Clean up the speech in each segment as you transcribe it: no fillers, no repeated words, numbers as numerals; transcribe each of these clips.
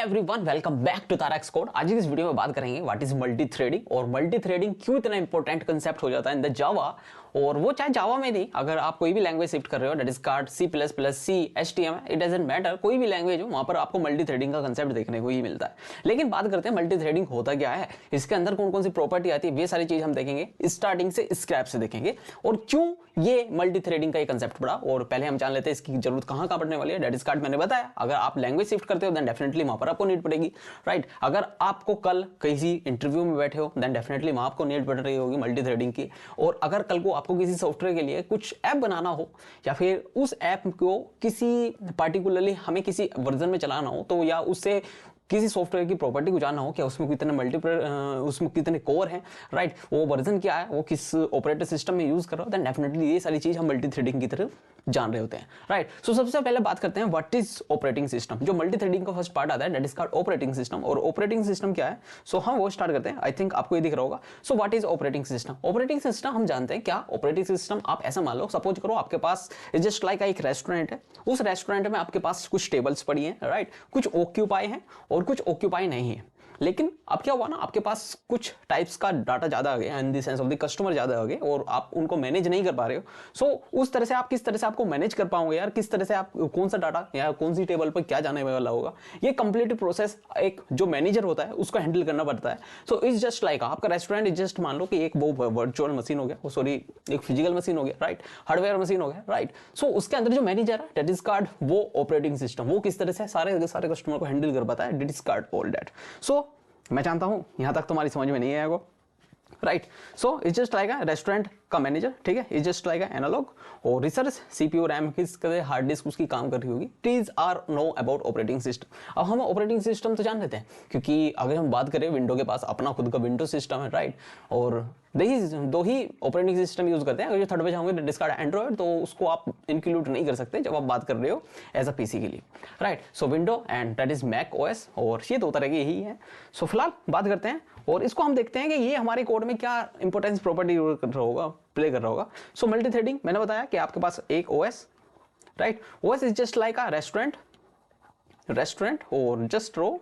Everyone, welcome back to Tarak's code. आज की इस वीडियो में बात करेंगे व्हाट इज मल्टी थ्रेडिंग और मल्टी थ्रेडिंग क्यों इतना इंपॉर्टेंट कंसेप्ट हो जाता है इन द जावा। और वो चाहे जावा में नहीं, अगर आप कोई भी लैंग्वेज शिफ्ट कर रहे हो, that is called C plus plus C HTML, it doesn't matter, कोई भी लैंग्वेज हो वहां पर आपको मल्टी थ्रेडिंग का कंसेप्ट देखने को ही मिलता है। लेकिन बात करते हैं मल्टी थ्रेडिंग होता क्या है, इसके अंदर कौन कौन सी प्रॉपर्टी आती है, वे सारी चीज हम देखेंगे, स्टार्टिंग से स्क्रैप से देखेंगे और क्यों ये मल्टी थ्रेडिंग का एक कंसेप्ट पड़ा। और पहले हम जान लेते हैं इसकी जरूरत कहां पड़ने वाली है। डेट इज कार्ड मैंने बताया, अगर आप लैंग्वेज शिफ्ट करते हो देन डेफिनेटली वहां पर आपको नीड पड़ेगी, राइट। अगर आपको कल किसी इंटरव्यू में बैठे हो देन डेफिनेटली वहां आपको नीड पड़ रही होगी मल्टी थ्रेडिंग की। और अगर कल को आपको किसी सॉफ्टवेयर के लिए कुछ ऐप बनाना हो या फिर उस ऐप को किसी पार्टिकुलरली हमें किसी वर्जन में चलाना हो, तो या उससे किसी सॉफ्टवेयर की प्रॉपर्टी को जानना हो, क्या उसमें कितने उसमें कितने कोर हैं, राइट, वो वर्जन क्या है, वो किस ऑपरेटिंग सिस्टम में यूज कर रहा हो, देन डेफिनेटली ये सारी चीज हम मल्टी थ्रेडिंग की तरफ जान रहे होते हैं, राइट। सो सबसे पहले बात करते हैं व्हाट इज ऑपरेटिंग सिस्टम। जो मल्टी थ्रेडिंग का फर्स्ट पार्ट आता है that is called operating system. और ऑपरेटिंग सिस्टम क्या है, सो हम वो स्टार्ट करते हैं। आई थिंक आपको ये दिख रहा होगा। So what is operating system. Operating system हम जानते हैं क्या। ऑपरेटिंग सिस्टम आप ऐसा मान लो, सपोज करो आपके पास जस्ट लाइक एक रेस्टोरेंट है, उस रेस्टोरेंट में आपके पास कुछ टेबल्स पड़ी हैं, राइट, कुछ ऑक्यूपाई हैं और कुछ ऑक्यूपाई नहीं है। लेकिन अब क्या हुआ ना, आपके पास कुछ टाइप्स का डाटा ज्यादा आ गया, इन the sense of the customer ज्यादा आ गए और आप उनको मैनेज नहीं कर पा रहे हो। सो उस तरह से आप किस तरह से आपको मैनेज कर पाओगे यार, किस तरह से आप कौन सा डाटा या कौन सी टेबल पर क्या जाने वाला होगा, ये कंप्लीट प्रोसेस एक जो मैनेजर होता है उसको हैंडल करना पड़ता है। सो इट्स जस्ट लाइक आपका रेस्टोरेंट इज जस्ट मान लो कि एक वो वर्चुअल मशीन हो गया, सॉरी एक फिजिकल मशीन हो गया, राइट, हार्डवेयर मशीन हो गया, राइट। सो उसके अंदर जो मैनेजर है डेट इज कार्ड, वो ऑपरेटिंग सिस्टम, वो किस तरह से सारे कस्टमर को हैंडल कर पाता है, date is card all that. So मैं जानता हूं यहां तक तुम्हारी समझ में नहीं आएगा, right. So it's just like a restaurant का मैनेजर, ठीक है, इट्स जस्ट लाइक एनालॉग। और रिसर्च CPU रैम किस तरह हार्ड डिस्क उसकी काम कर रही होगी, please are know about operating system. अब हम ऑपरेटिंग सिस्टम तो जान लेते हैं, क्योंकि अगर हम बात करें विंडो के पास अपना खुद का विंडो सिस्टम है, राइट, और दो ही ऑपरेटिंग सिस्टम यूज करते हैं। अगर जो थर्ड पे जाओगे डिस्कार्ड एंड्रॉइड, तो उसको आप इंक्लूड नहीं कर सकते जब आप बात कर रहे हो एज अ PC के लिए, right. So window and that is Mac OS, और ये दो तरह के ही है। सो फिलहाल बात करते हैं और इसको हम देखते हैं कि ये हमारे कोड में क्या इंपॉर्टेंस प्रॉपर्टी प्ले कर रहा होगा। सो मल्टी थ्रेडिंग मैंने बताया कि आपके पास एक OS, right, OS is just like a restaurant और जस्ट रो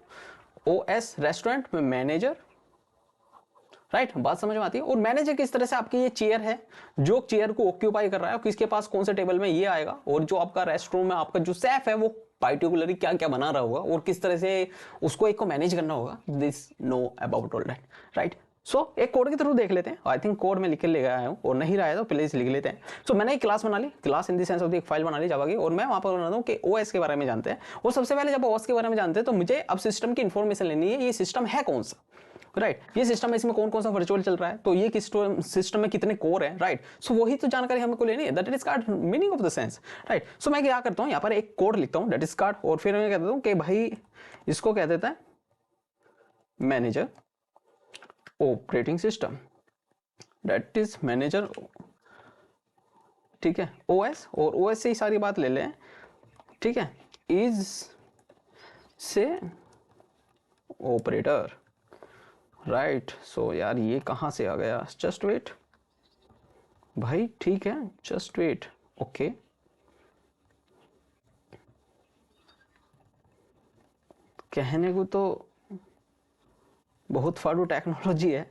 OS रेस्टोरेंट में मैनेजर, राइट, बात समझ में आती है। और मैनेजर किस तरह से आपकी ये चेयर है, जो चेयर को ऑक्यूपाई कर रहा है, किसके पास कौन से टेबल में ये आएगा, और जो आपका रेस्टोरेंट में आपका जो शेफ है वो पार्टिकुलरली क्या क्या बना रहा होगा और किस तरह से उसको एक को मैनेज करना होगा, this know about all that, right. So एक कोड के थ्रू देख लेते हैं। आई थिंक कोड में लिख के ले आया हूं, और नहीं रहा है तो प्लीज लिख लेते हैं। सो मैंने एक क्लास बना ली, class in the sense of एक फाइल बना ली जावा की, और मैं वहां पर बना दूं कि OS के बारे में जानते हैं। और सबसे पहले जब OS के बारे में जानते हैं तो मुझे अब सिस्टम की इंफॉर्मेशन लेनी है, ये सिस्टम है कौन सा, राइट, ये सिस्टम है, इसमें कौन कौन सा वर्चुअल चल रहा है, तो ये किस सिस्टम में कितने कोर है, राइट। सो वही तो जानकारी हमको लेनी है, that is card meaning of the sense, right. So मैं क्या करता हूं, यहाँ पर एक कोड लिखता हूं दैट इज कार्ड, और फिर मैं कहता हूं कि भाई इसको कह देता है manager operating system, that is manager, ठीक है, OS, और OS से ही सारी बात ले लें, ठीक है, इज से ऑपरेटर, राइट। सो यार ये कहां से आ गया, जस्ट वेट भाई, ठीक है, जस्ट वेट, ओके। कहने को तो बहुत फाड़ू टेक्नोलॉजी है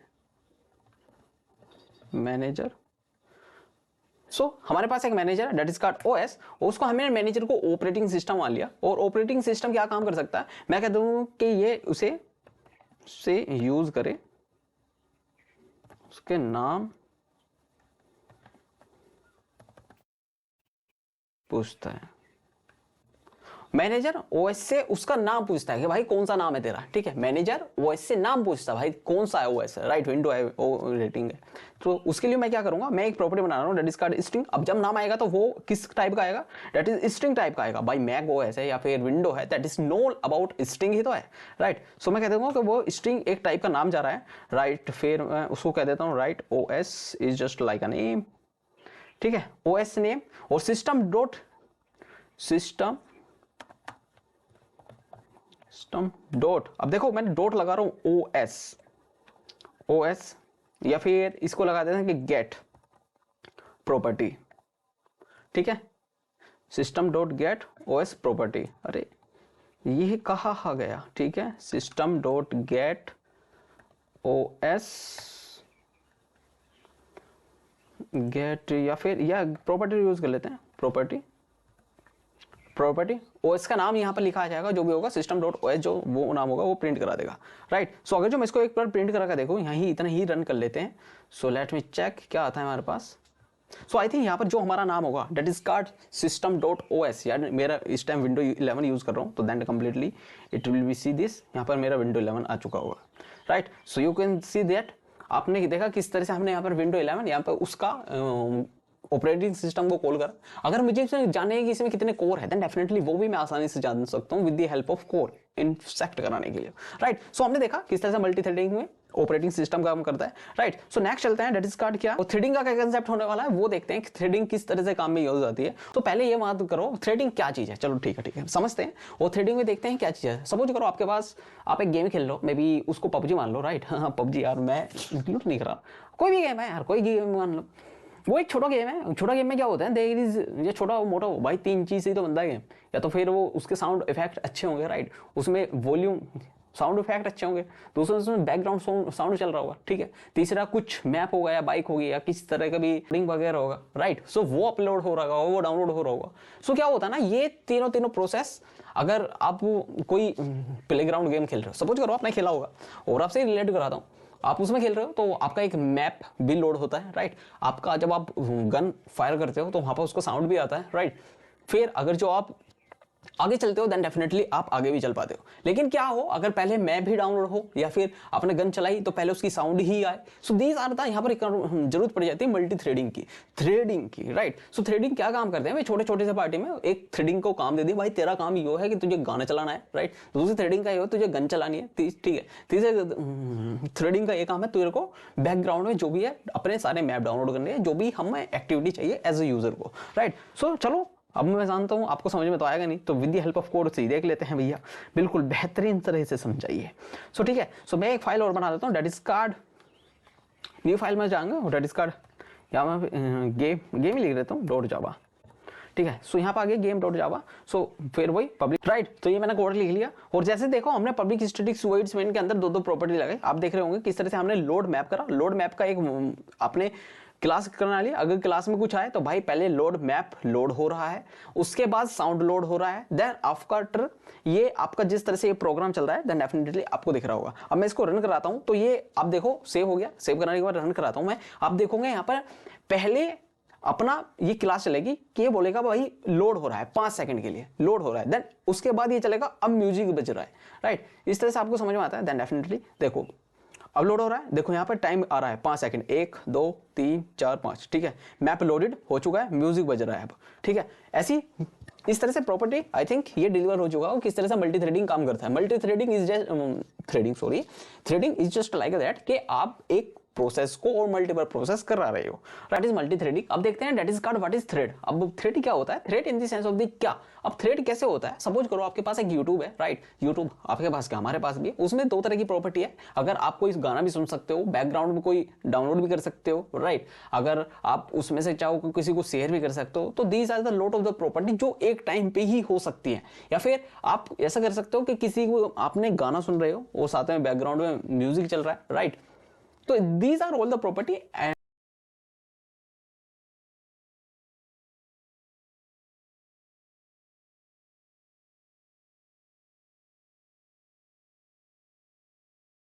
मैनेजर। सो हमारे पास एक मैनेजर है दैट इज कॉल्ड OS, और उसको हमने मैनेजर को ऑपरेटिंग सिस्टम मान लिया। और ऑपरेटिंग सिस्टम क्या काम कर सकता है, मैं कहता हूं कि ये उसे से यूज करे, उसके नाम पूछता है। मैनेजर OS से उसका नाम पूछता है कि भाई कौन सा नाम है तेरा, ठीक है, मैनेजर OS से नाम पूछता है भाई कौन सा है OS है, राइट, विंडो है, रेटिंग है। तो उसके लिए मैं क्या करूंगा, मैं एक प्रॉपर्टी बना रहा हूं दैट इज कॉल्ड स्ट्रिंग। अब जब नाम आएगा तो वो किस टाइप का आएगा, दैट इज स्ट्रिंग टाइप का आएगा। भाई मैक OS है या फिर विंडो है, that is know about string ही तो है, राइट। सो मैं कह दूंगा कि वो स्ट्रिंग एक टाइप का नाम जा रहा है, राइट। फिर मैं उसको कह देता हूँ right OS is just like a name, ठीक है, OS नेम, और सिस्टम डॉट, अब देखो मैंने डॉट लगा रहा हूं OS, या फिर इसको लगा देते हैं कि गेट प्रॉपर्टी, ठीक है, system dot get OS property. अरे ये कहा गया, ठीक है, system dot get OS get, या फिर या प्रॉपर्टी यूज कर लेते हैं, प्रॉपर्टी OS का नाम यहाँ पर लिखा आ जाएगा, जो भी होगा सिस्टम डॉट OS जो वो नाम होगा वो प्रिंट करा देगा, राइट। सो अगर जो मैं इसको एक बार प्रिंट करा कर देखो, यहाँ ही इतना ही रन कर लेते हैं। सो लेट मी चेक क्या आता है हमारे पास। सो आई थिंक यहाँ पर जो हमारा नाम होगा that is called system dot OS, यार मेरा इस टाइम विंडो 11 यूज कर रहा हूँ, तो then completely it will be see this, यहाँ पर मेरा विंडो 11 आ चुका होगा, right. So you can see that, आपने देखा किस तरह से हमने यहाँ पर विंडो 11 यहाँ पर उसका ऑपरेटिंग सिस्टम को कॉल करा। अगर मुझे जानना है कि इसमें कितने कोर है, देन डेफिनेटली वो भी मैं आसानी से जान सकता हूँ with the help of core insect कराने के लिए, राइट। सो हमने देखा किस तरह से मल्टी थ्रेडिंग में ऑपरेटिंग सिस्टम काम करता है, राइट। सो नेक्स्ट चलते हैं, डेट इज कार्ड क्या और थ्रेडिंग का क्या कंसेप्ट होने वाला है वो देखते हैं कि थ्रेडिंग किस तरह से काम में यूज आती है। तो पहले ये बात करो थ्रेडिंग क्या चीज है, चलो ठीक है समझते हैं। और थ्रेडिंग में देखते हैं क्या चीज है। सपोज करो आपके पास आप एक गेम खेल लो, मे बी उसको PUBG मान लो, राइट। हाँ PUBG यार मैं इंक्लूड नहीं कर रहा, कोई भी गेम है यार, कोई गेम मान लो, वो एक छोटा गेम है। छोटा गेम में क्या होता है, देयर इज ये छोटा मोटा हो भाई 3 चीज से ही तो बनता है गेम, या तो फिर वो उसके साउंड इफेक्ट अच्छे होंगे, राइट, उसमें वॉल्यूम साउंड इफेक्ट अच्छे होंगे, दूसरा उसमें बैकग्राउंड साउंड चल रहा होगा, ठीक है, तीसरा कुछ मैप होगा या बाइक होगी या किसी तरह का भी रिंग वगैरह होगा, राइट। सो वो अपलोड हो रहा होगा, वो डाउनलोड हो रहा होगा। सो क्या होता है ना, ये तीनों प्रोसेस, अगर आप कोई प्लेग्राउंड गेम खेल रहे हो, सपोज करो आपने खेला होगा और आपसे रिलेट कराता हूँ, आप उसमें खेल रहे हो तो आपका एक मैप भी लोड होता है, राइट। आपका जब आप गन फायर करते हो तो वहां पर उसका साउंड भी आता है, राइट। फिर अगर जो आप आगे चलते हो देन डेफिनेटली आप आगे भी चल पाते हो। लेकिन क्या हो अगर पहले मैप भी डाउनलोड हो या फिर आपने गन चलाई तो पहले उसकी साउंड ही आए। सो दीज आर द, यहाँ पर जरूरत पड़ जाती है मल्टी थ्रेडिंग की, राइट। सो थ्रेडिंग क्या काम करते हैं भाई, छोटे छोटे से पार्टी में एक थ्रेडिंग को काम दे दिया, भाई तेरा काम ये है कि तुझे गाना चलाना है, राइट। दूसरी थ्रेडिंग का ये हो तुझे गन चलानी है, ठीक है। तीसरे थ्रेडिंग का ये काम है तेरे को बैकग्राउंड में जो भी है अपने सारे मैप डाउनलोड करने हैं, जो भी हमें एक्टिविटी चाहिए एज ए यूजर को, राइट। सो चलो अब मैं जानता हूं आपको समझ में तो आएगा नहीं, तो with the help of code से देख लेते हैं भैया, बिल्कुल बेहतरीन तरह से समझाइए। सो ठीक है, सो मैं एक फाइल और बना लेता हूं, that is called, new file में जाऊंगा, डेट इज कार्ड या मैं गेम ही लिख देता हूं डॉट जावा, ठीक है। सो यहाँ पर आ गया गेम डॉट जावा। सो फिर वही पब्लिक, राइट। तो ये मैंने कोड लिख लिया और जैसे देखो हमने पब्लिक स्टैटिक वॉइड मेन के अंदर दो प्रॉपर्टी लगाई। आप देख रहे होंगे किस तरह से हमने लोड मैप करा। लोड मैप का एक आपने क्लास करना लिया, अगर क्लास में कुछ आए तो भाई पहले लोड मैप लोड हो रहा है, उसके बाद साउंड लोड हो रहा है, देन आफ्टर ये आपका जिस तरह से ये प्रोग्राम चल रहा है देन डेफिनेटली आपको दिख रहा होगा। अब मैं इसको रन कराता हूं तो ये आप देखो सेव हो गया। सेव करने के बाद रन कराता हूं मैं, आप देखोगे यहाँ पर पहले अपना ये क्लास चलेगी कि ये बोलेगा भाई लोड हो रहा है 5 सेकंड के लिए लोड हो रहा है, देन उसके बाद ये चलेगा अब म्यूजिक बज रहा है, राइट। इस तरह से आपको समझ में आता है। देन डेफिनेटली देखो अपलोड हो रहा है, देखो यहाँ पर टाइम आ रहा है 5 सेकंड, 1 2 3 4 5, ठीक है। मैप लोडेड हो चुका है, म्यूजिक बज रहा है अब, ठीक है। ऐसी इस तरह से प्रॉपर्टी आई थिंक ये डिलीवर हो चुका है। किस तरह से मल्टी थ्रेडिंग काम करता है। Multi threading is just threading is just like that कि आप एक प्रोसेस को और मल्टीपल प्रोसेस करा रहे हो, दैट इज मल्टी थ्रेडिंग। अब देखते हैं that is called what is thread. अब थ्रेड क्या होता है, thread in the sense of the क्या। अब थ्रेड कैसे होता है, सपोज करो आपके पास एक यूट्यूब है, राइट। यूट्यूब आपके पास क्या हमारे पास भी है, उसमें 2 तरह की प्रॉपर्टी है। अगर आप कोई गाना भी सुन सकते हो, बैकग्राउंड में कोई डाउनलोड भी कर सकते हो, राइट। अगर आप उसमें से चाहो किसी को शेयर भी कर सकते हो, तो these are the lot of the property जो एक टाइम पे ही हो सकती है। या फिर आप ऐसा कर सकते हो कि किसी को आपने गाना सुन रहे हो और साथ में बैकग्राउंड में म्यूजिक चल रहा है, राइट। तो these are all the property and